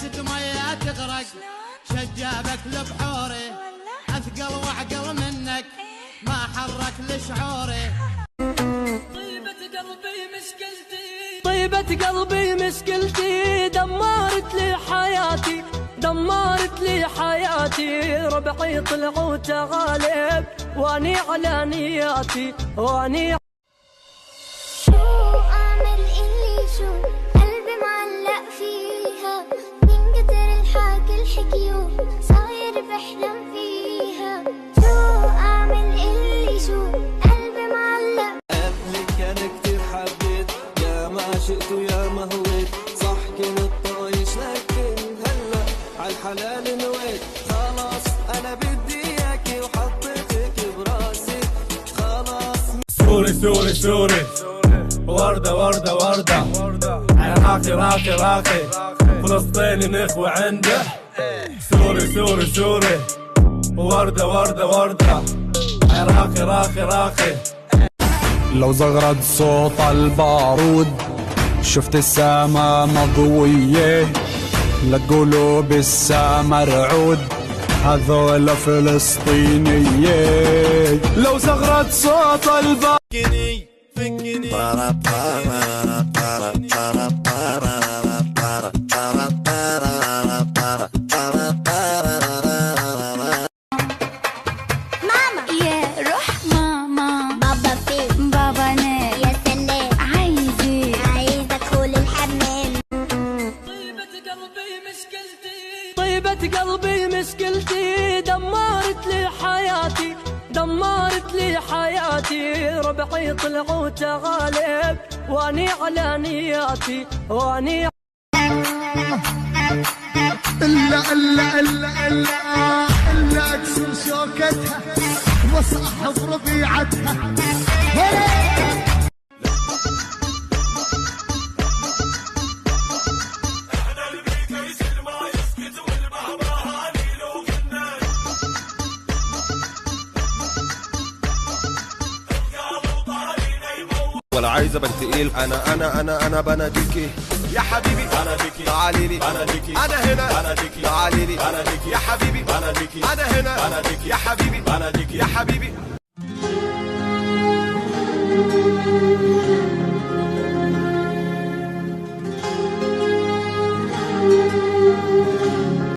بلست مية تغرق شجابك لبحوري اثقل واعقل منك ما حرك لشعوري. طيبة قلبي مشكلتي دمرت لي حياتي دمرت لي حياتي. ربعي طلعوا تغالب واني على نياتي واني. شو اعمل اللي شو قلبي معلق فيها من كتر الحكي الحكيو صاير بحلم فيها. شو اعمل اللي شو قلبي معلق. قبلك انا كتير حبيت يا ما شئت ويا ما هويت صح كنت طايش لكن هلا عالحلال نويت. خلاص انا بدي اياكي وحطيتك براسي خلاص. سوري سوري سوري وردة وردة وردة عراقي راقي راقي فلسطيني نخوة عنده. سوري سوري سوري وردة وردة وردة عراقي راقي راقي. لو زغرد صوت البارود شفت السما مضوية لقلوب السما رعود هذول فلسطينية. لو زغرد صوت البارود قلبي مشكلتي دمرت لي حياتي دمرت لي حياتي. ربعي طلعوا تغالب واني على نياتي واني. إلا إلا إلا إلا إلا أكسر شوكتها وأصحب ربيعتها. ولا عايزة بنت تقيل انا بناديكي يا حبيبي بناديكي تعالي لي بناديكي انا هنا بناديكي تعالي لي بناديكي يا حبيبي بناديكي انا هنا بناديكي يا حبيبي بناديكي يا حبيبي.